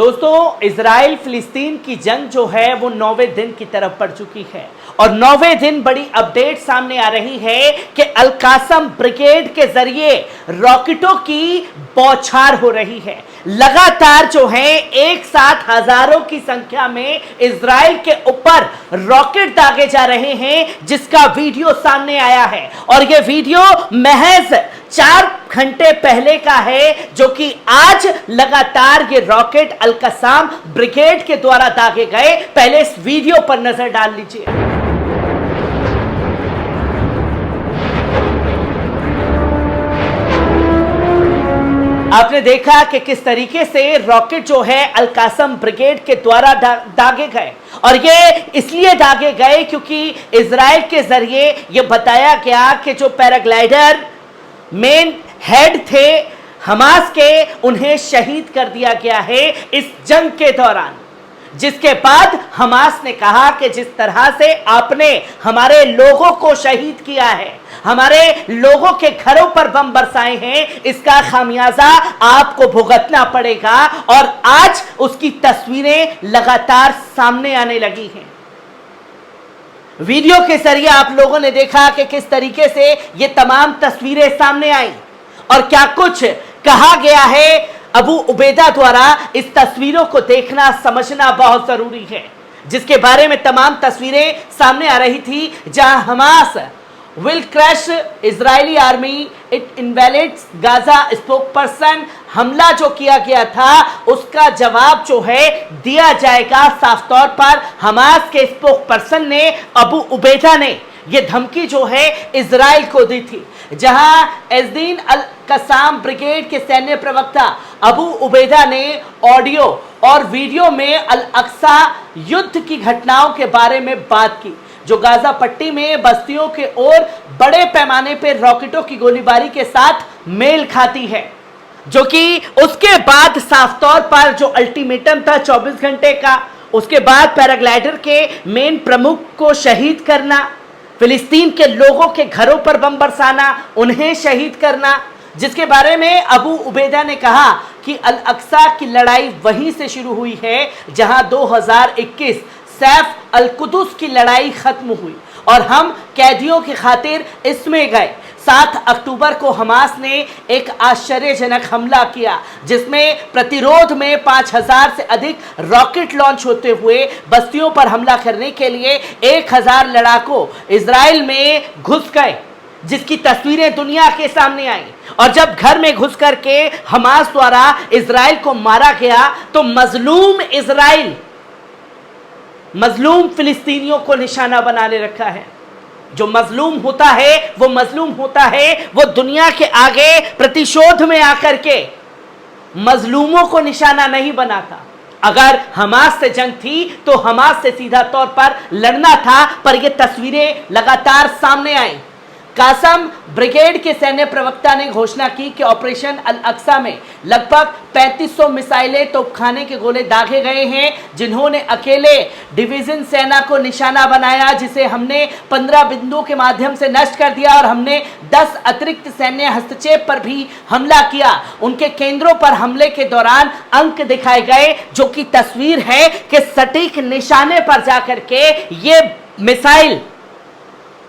दोस्तों, इजराइल फिलिस्तीन की जंग जो है वो 9वें दिन की तरफ बढ़ चुकी है और 9वें दिन बड़ी अपडेट सामने आ रही है कि अल कासम ब्रिगेड के जरिए रॉकेटों की बौछार हो रही है। लगातार जो है एक साथ हजारों की संख्या में इजराइल के ऊपर रॉकेट दागे जा रहे हैं, जिसका वीडियो सामने आया है और यह वीडियो महज 4 घंटे पहले का है, जो कि आज लगातार ये रॉकेट अल कसाम ब्रिगेड के द्वारा दागे गए। पहले इस वीडियो पर नजर डाल लीजिए। आपने देखा कि किस तरीके से रॉकेट जो है अल कासम ब्रिगेड के द्वारा दागे गए और ये इसलिए दागे गए क्योंकि इजराइल के जरिए ये बताया गया कि जो पैराग्लाइडर मेन हेड थे हमास के, उन्हें शहीद कर दिया गया है इस जंग के दौरान। जिसके बाद हमास ने कहा कि जिस तरह से आपने हमारे लोगों को शहीद किया है, हमारे लोगों के घरों पर बम बरसाए हैं, इसका खामियाजा आपको भुगतना पड़ेगा। और आज उसकी तस्वीरें लगातार सामने आने लगी हैं। वीडियो के जरिए आप लोगों ने देखा कि किस तरीके से ये तमाम तस्वीरें सामने आई और क्या कुछ कहा गया है अबू उबैदा द्वारा। इस तस्वीरों को देखना समझना बहुत जरूरी है, जिसके बारे में तमाम तस्वीरें सामने आ रही थी, जहां Hamas will crash Israeli army, it invalids Gaza spokesperson, हमला जो किया गया था उसका जवाब जो है दिया जाएगा। साफ तौर पर हमास के स्पोक पर्सन ने, अबू उबैदा ने, यह धमकी जो है इजराइल को दी थी, जहां एजदीन अल कसाम ब्रिगेड के सैन्य प्रवक्ता अबू उबैदा ने ऑडियो और वीडियो में अल अक्सा युद्ध की घटनाओं के बारे में बात की, जो गाजा पट्टी में बस्तियों के ओर बड़े पैमाने पर रॉकेटों की गोलीबारी के साथ मेल खाती है, जो कि उसके बाद साफ तौर पर जो अल्टीमेटम था 24 घंटे का, उसके बाद पैराग्लाइडर के मेन प्रमुख को शहीद करना, फिलिस्तीन के लोगों के घरों पर बम बरसाना, उन्हें शहीद करना, जिसके बारे में अबू उबैदा ने कहा कि अल अक्सा की लड़ाई वहीं से शुरू हुई है जहां 2021 सैफ अल कुदस की लड़ाई खत्म हुई और हम कैदियों की खातिर इसमें गए। 7 अक्टूबर को हमास ने एक आश्चर्यजनक हमला किया, जिसमें प्रतिरोध में 5000 से अधिक रॉकेट लॉन्च होते हुए बस्तियों पर हमला करने के लिए 1000 लड़ाकू इजराइल में घुस गए, जिसकी तस्वीरें दुनिया के सामने आई। और जब घर में घुस करके हमास द्वारा इजराइल को मारा गया तो मजलूम इजराइल मजलूम फिलिस्तीनियों को निशाना बनाने रखा है। जो मजलूम होता है वो मजलूम होता है, वो दुनिया के आगे प्रतिशोध में आकर के मजलूमों को निशाना नहीं बनाता। अगर हमास से जंग थी तो हमास से सीधा तौर पर लड़ना था, पर ये तस्वीरें लगातार सामने आई। कासम ब्रिगेड के सैन्य प्रवक्ता ने घोषणा की कि ऑपरेशन अल अक्सा में लगभग 3500 मिसाइलें तोपखाने के गोले दागे गए हैं, जिन्होंने अकेले डिवीजन सेना को निशाना बनाया, जिसे हमने 15 बिंदुओं के माध्यम से नष्ट कर दिया और हमने 10 अतिरिक्त सैन्य हस्तक्षेप पर भी हमला किया। उनके केंद्रों पर हमले के दौरान अंक दिखाए गए, जो कि तस्वीर है कि सटीक निशाने पर जाकर के ये मिसाइल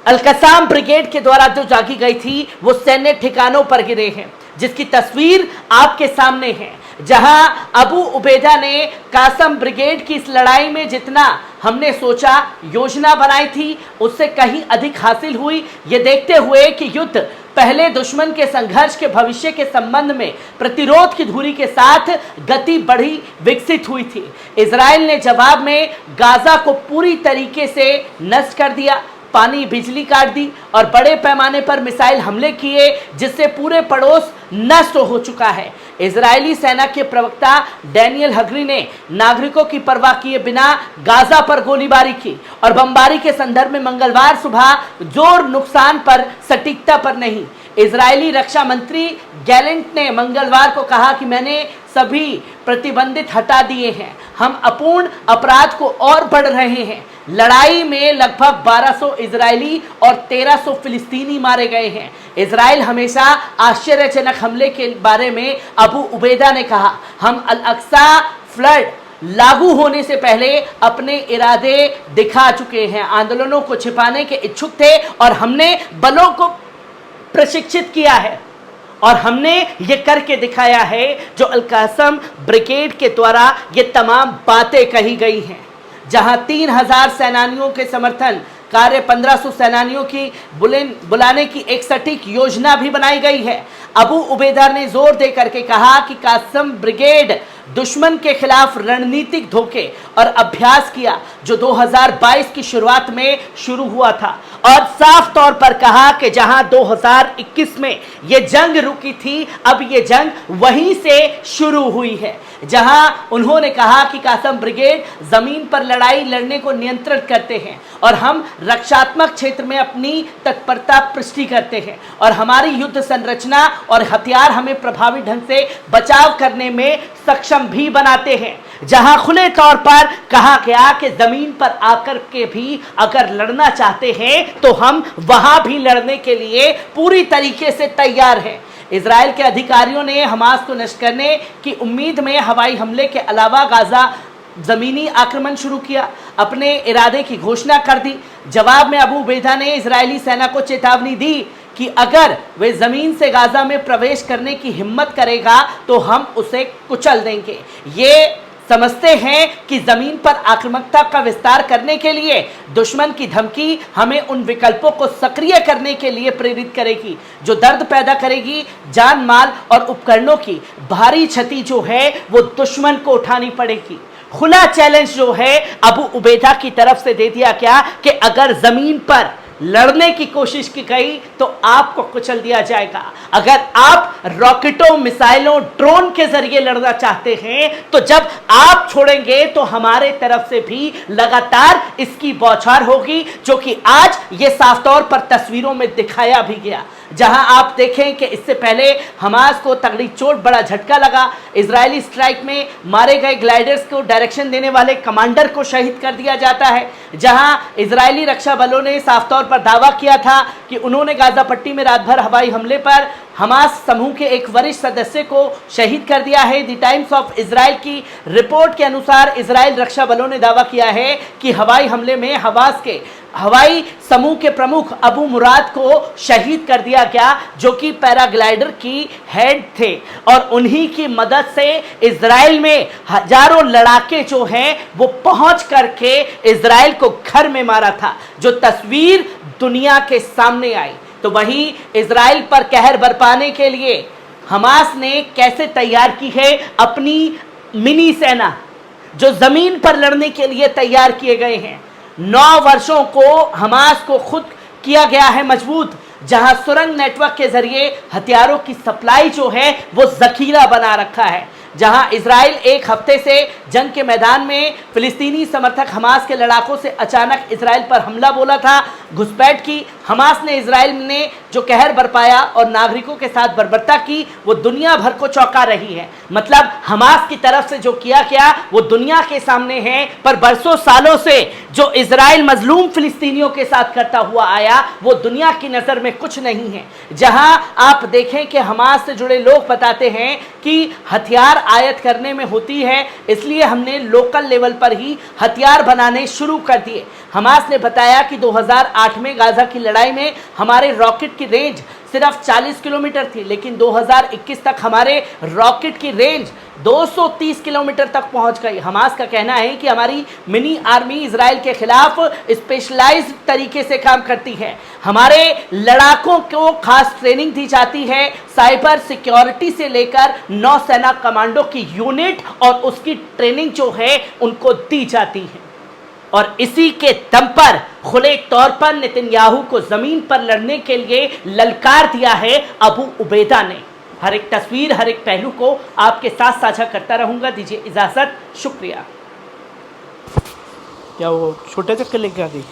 अल कसाम ब्रिगेड के द्वारा जो दागी गई थी वो सैन्य ठिकानों पर गिरे हैं, जिसकी तस्वीर आपके सामने है। जहां अबू उबैदा ने कासम ब्रिगेड की इस लड़ाई में जितना हमने सोचा, योजना बनाई थी, उससे कहीं अधिक हासिल हुई, ये देखते हुए कि युद्ध पहले दुश्मन के संघर्ष के भविष्य के संबंध में प्रतिरोध की धुरी के साथ गति बढ़ी विकसित हुई थी। इजराइल ने जवाब में गाजा को पूरी तरीके से नष्ट कर दिया, पानी बिजली काट दी और बड़े पैमाने पर मिसाइल हमले किए, जिससे पूरे पड़ोस नष्ट हो चुका है। इजरायली सेना के प्रवक्ता डैनियल हगरी ने नागरिकों की परवाह किए बिना गाजा पर गोलीबारी की और बमबारी के संदर्भ में मंगलवार सुबह जोर नुकसान पर, सटीकता पर नहीं। इजरायली रक्षा मंत्री गैलेंट ने मंगलवार को कहा कि मैंने सभी प्रतिबंधित हटा दिए हैं, हम अपूर्ण अपराध को और बढ़ रहे हैं। लड़ाई में लगभग 1200 इजरायली और 1300 फिलिस्तीनी मारे गए हैं। इजराइल हमेशा आश्चर्यजनक हमले के बारे में अबू उबैदा ने कहा, हम अल अक्सा फ्लड लागू होने से पहले अपने इरादे दिखा चुके हैं, आंदोलनों को छिपाने के इच्छुक थे और हमने बलों को प्रशिक्षित किया है और हमने ये करके दिखाया है जो अल-कासम ब्रिगेड के द्वारा ये तमाम बातें कही गई हैं। जहां 3000 सेनानियों के समर्थन कार्य 1500 सेनानियों की बुलाने की एक सटीक योजना भी बनाई गई है। अबू उबैदा ने जोर दे करके कहा कि कासम ब्रिगेड दुश्मन के खिलाफ रणनीतिक धोखे और अभ्यास किया जो 2022 की शुरुआत में शुरू हुआ था और साफ तौर पर कहा कि जहां 2021 में ये जंग रुकी थी, अब ये जंग वहीं से शुरू हुई है। जहां उन्होंने कहा कि कासम ब्रिगेड जमीन पर लड़ाई लड़ने को नियंत्रित करते हैं और हम रक्षात्मक क्षेत्र में अपनी तत्परता पुष्टि करते हैं और हमारी युद्ध संरचना और हथियार हमें प्रभावी ढंग से बचाव करने में सक्षम भी बनाते हैं। जहां खुले तौर पर कहा गया कि जमीन पर आकर के भी अगर लड़ना चाहते हैं तो हम वहां भी लड़ने के लिए पूरी तरीके से तैयार हैं। इजराइल के अधिकारियों ने हमास को नष्ट करने की उम्मीद में हवाई हमले के अलावा गाजा जमीनी आक्रमण शुरू किया, अपने इरादे की घोषणा कर दी। जवाब में अबू उबैदा ने इजरायली सेना को चेतावनी दी कि अगर वे जमीन से गाजा में प्रवेश करने की हिम्मत करेगा तो हम उसे कुचल देंगे। ये समझते हैं कि जमीन पर आक्रामकता का विस्तार करने के लिए दुश्मन की धमकी हमें उन विकल्पों को सक्रिय करने के लिए प्रेरित करेगी जो दर्द पैदा करेगी। जान माल और उपकरणों की भारी क्षति जो है वो दुश्मन को उठानी पड़ेगी। खुला चैलेंज जो है अबू उबैदा की तरफ से दे दिया गया कि अगर जमीन पर लड़ने की कोशिश की गई तो आपको कुचल दिया जाएगा। अगर आप रॉकेटों, मिसाइलों, ड्रोन के जरिए लड़ना चाहते हैं तो जब आप छोड़ेंगे तो हमारे तरफ से भी लगातार इसकी बौछार होगी, जो कि आज ये साफ तौर पर तस्वीरों में दिखाया भी गया। जहां आप देखें कि इससे पहले हमास को तगड़ी चोट, बड़ा झटका लगा। इजरायली स्ट्राइक में मारे गए ग्लाइडर्स को डायरेक्शन देने वाले कमांडर को शहीद कर दिया जाता है। जहां इजरायली रक्षा बलों ने साफ तौर पर दावा किया था कि उन्होंने गाजा पट्टी में रात भर हवाई हमले पर हमास समूह के एक वरिष्ठ सदस्य को शहीद कर दिया है। द टाइम्स ऑफ इजराइल की रिपोर्ट के अनुसार इजराइल रक्षा बलों ने दावा किया है कि हवाई हमले में हमास के हवाई समूह के प्रमुख अबू मुराद को शहीद कर दिया गया, जो कि पैराग्लाइडर की हेड थे और उन्हीं की मदद से इजराइल में हजारों लड़ाके जो हैं वो पहुंच करके इजराइल को घर में मारा था, जो तस्वीर दुनिया के सामने आई। तो वहीं इजराइल पर कहर बरपाने के लिए हमास ने कैसे तैयार की है अपनी मिनी सेना, जो जमीन पर लड़ने के लिए तैयार किए गए हैं। 9 वर्षों को हमास को खुद किया गया है मजबूत, जहां सुरंग नेटवर्क के जरिए हथियारों की सप्लाई जो है वो जखीरा बना रखा है। जहां इजराइल एक हफ्ते से जंग के मैदान में फिलिस्तीनी समर्थक हमास के लड़ाकों से अचानक इजराइल पर हमला बोला था, घुसपैठ की। हमास ने इजराइल ने जो कहर बरपाया और नागरिकों के साथ बर्बरता की वो दुनिया भर को चौंका रही है। मतलब हमास की तरफ से जो किया गया वो दुनिया के सामने है, पर बरसों सालों से जो इजराइल मजलूम फिलिस्तीनियों के साथ करता हुआ आया वो दुनिया की नज़र में कुछ नहीं है। जहां आप देखें कि हमास से जुड़े लोग बताते हैं कि हथियार आयात करने में होती है, इसलिए हमने लोकल लेवल पर ही हथियार बनाने शुरू कर दिए। हमास ने बताया कि 2008 में गाजा की लड़ाई में हमारे रॉकेट की रेंज सिर्फ 40 किलोमीटर थी, लेकिन 2021 तक हमारे रॉकेट की रेंज 230 किलोमीटर तक पहुंच गई। हमास का कहना है कि हमारी मिनी आर्मी इजराइल के खिलाफ स्पेशलाइज्ड तरीके से काम करती है। हमारे लड़ाकों को खास ट्रेनिंग दी जाती है, साइबर सिक्योरिटी से लेकर नौसेना कमांडो की यूनिट और उसकी ट्रेनिंग जो है उनको दी जाती है। और इसी के दम पर खुले तौर पर नेतन्याहू को जमीन पर लड़ने के लिए ललकार दिया है अबू उबैदा ने। हर एक तस्वीर, हर एक पहलू को आपके साथ साझा करता रहूंगा। दीजिए इजाजत, शुक्रिया। क्या वो छोटे चक्कर लेकर आ गई?